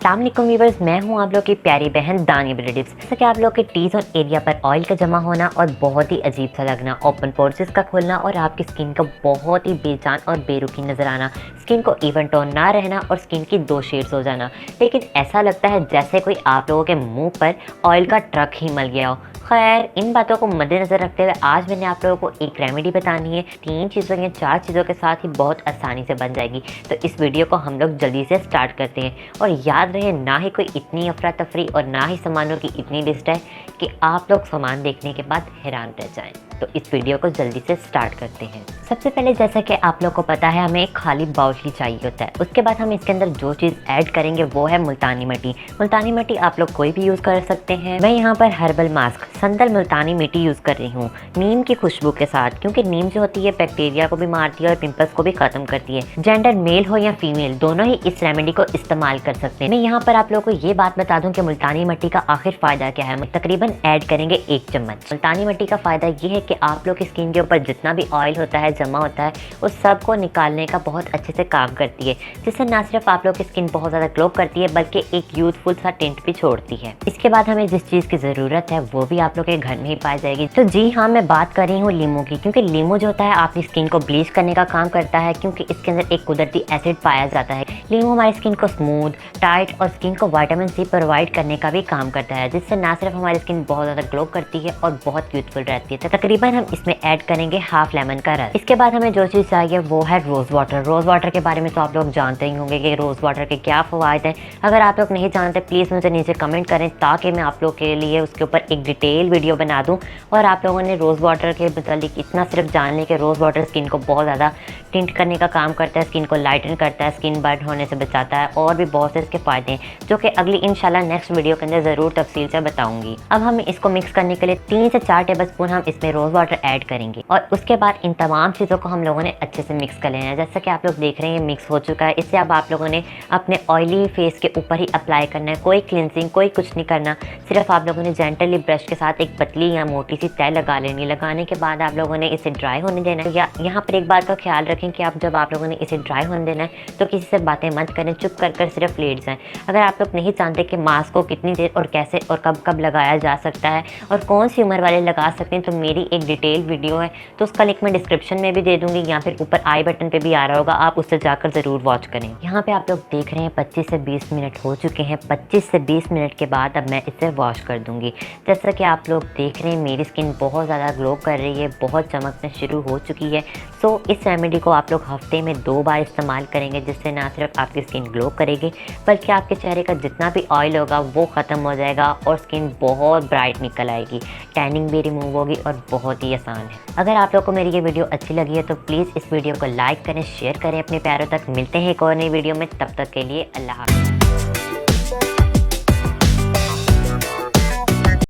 अस्सलाम वालेकुम व्यूअर्स, मैं हूं आप लोग की प्यारी बहन दानिया ब्यूटी। जैसे कि आप लोग के टी जोन एरिया पर ऑयल का जमा होना और बहुत ही अजीब सा लगना, ओपन पोर्सेस का खुलना और आपकी स्किन का बहुत ही बेजान और बेरुखी नजर आना, स्किन को इवन टोन ना रहना और स्किन की 2 शेड्स हो जाना, लेकिन ऐसा लगता है जैसे कोई आप लोगों के मुंह पर ऑयल का ट्रक ही मल गया हो। खैर, इन बातों को मद्देनजर रखते हुए आज मैंने आप लोगों को एक रेमेडी बतानी है। 3 चीज़ों या 4 चीज़ों के साथ ही बहुत आसानी से बन जाएगी। तो इस वीडियो को हम लोग जल्दी से स्टार्ट करते हैं। और याद रहे, ना ही कोई इतनी अफरा तफरी और ना ही सामानों की इतनी लिस्ट है कि आप लोग सामान देखने के बाद हैरान रह जाएं। तो इस वीडियो को जल्दी से स्टार्ट करते हैं। सबसे पहले, जैसा कि आप लोग को पता है, हमें एक खाली बाउल ही चाहिए होता है। उसके बाद हम इसके अंदर जो चीज़ ऐड करेंगे वो है मुल्तानी मिट्टी। मुल्तानी मिट्टी आप लोग कोई भी यूज़ कर सकते हैं। मैं यहाँ पर हर्बल मास्क संदल मुल्तानी मिट्टी यूज़ कर रही हूँ नीम की खुशबू के साथ, क्योंकि नीम जो होती है बैक्टीरिया को भी मारती है और पिंपल्स को भी खत्म करती है। जेंडर मेल हो या फीमेल, दोनों ही इस रेमेडी को इस्तेमाल कर सकते हैं। मैं यहाँ पर आप लोगों को ये बात बता दूँ कि मुल्तानी मिट्टी का आखिर फ़ायदा क्या है। तकरीबन ऐड करेंगे 1 चम्मच। मुल्तानी मिट्टी का फ़ायदा ये है कि आप लोग की स्किन के ऊपर जितना भी ऑयल होता है, जमा होता है, उस सब को निकालने का बहुत अच्छे से काम करती है, जिससे ना सिर्फ आप लोग की स्किन बहुत ज़्यादा ग्लो करती है बल्कि एक यूथफुल सा टिंट भी छोड़ती है। इसके बाद हमें जिस चीज़ की ज़रूरत है वो भी आप लोग के घर में ही पाई जाएगी। तो जी हाँ, मैं बात कर रही हूँ लीमू की, क्योंकि लीमू जो होता है आपकी स्किन को ब्लीच करने का काम करता है, क्योंकि इसके अंदर एक कुदरती एसिड पाया जाता है। लीमू हमारी स्किन को स्मूथ, टाइट और स्किन को विटामिन सी प्रोवाइड करने का भी काम करता है, जिससे ना सिर्फ हमारी स्किन बहुत ज़्यादा ग्लो करती है और बहुत यूथफुल रहती है। तो तकरीबन हम इसमें ऐड करेंगे हाफ लेमन का रस। इसके बाद हमें जो चीज़ चाहिए वो है रोज़ वाटर। रोज़ वाटर के बारे में तो आप लोग जानते ही होंगे कि रोज़ वाटर के क्या फ़वाइद हैं। अगर आप लोग नहीं जानते, प्लीज़ मुझे नीचे कमेंट करें ताकि मैं आप लोग के लिए उसके ऊपर एक डिटेल वीडियो बना दूं। और आप लोगों ने रोज़ वाटर के मतलब इतना सिर्फ जान लें कि रोज़ वाटर स्किन को बहुत ज़्यादा टिंट करने का काम करता है, स्किन को लाइटन करता है, स्किन बर्न होने से बचाता है, और भी बहुत से इसके फ़ायदे हैं जो कि अगली इंशाल्लाह नेक्स्ट वीडियो के अंदर ज़रूर तफसील से बताऊँगी। अब हम इसको मिक्स करने के लिए 3 से 4 टेबल स्पून हम इसमें रोज़ वाटर ऐड करेंगे और उसके बाद इन तमाम चीज़ों को हम लोगों ने अच्छे से मिक्स कर लेना है। जैसा कि आप लोग देख रहे हैं, मिक्स हो चुका है। इससे अब आप लोगों ने अपने ऑयली फेस के ऊपर ही अप्लाई करना है, कोई क्लिनजिंग कोई कुछ नहीं करना। सिर्फ आप लोगों ने जेंटली ब्रश के साथ एक पतली या मोटी सी तह लगा लेनी। लगाने के बाद आप लोगों ने इसे ड्राई होने देना है। यहाँ पर एक बात का ख्याल रखें कि जब आप लोगों ने इसे ड्राई होने देना है तो किसी से बातें मत करें, चुप कर सिर्फ लेट जाएं। अगर आप लोग नहीं जानते कि मास्क को कितनी देर और कैसे और कब लगाया जा सकता है और कौन सी उम्र वाले लगा सकते हैं, तो मेरी एक डिटेल वीडियो है, तो उसका लिंक मैं डिस्क्रिप्शन में भी दे दूंगी या फिर ऊपर आई बटन पे भी आ रहा होगा, आप उससे जाकर ज़रूर वॉच करें। यहाँ पे आप लोग देख रहे हैं 25 से 20 मिनट हो चुके हैं। 25 से 20 मिनट के बाद अब मैं इसे वॉश कर दूंगी। जैसा कि आप लोग देख रहे हैं, मेरी स्किन बहुत ज़्यादा ग्लो कर रही है, बहुत चमकना शुरू हो चुकी है। सो इस रेमेडी को आप लोग हफ्ते में 2 बार इस्तेमाल करेंगे, जिससे ना सिर्फ आपकी स्किन ग्लो करेगी बल्कि आपके चेहरे का जितना भी ऑयल होगा वो ख़त्म हो जाएगा और स्किन बहुत ब्राइट निकल आएगी, टैनिंग भी रिमूव होगी और बहुत ही आसान है। अगर आप लोग को मेरी ये वीडियो अच्छी लगी है तो प्लीज़ इस वीडियो को लाइक करें, शेयर करें अपने प्यारों तक। मिलते हैं एक और नई वीडियो में, तब तक के लिए अल्लाह हाफ़िज़।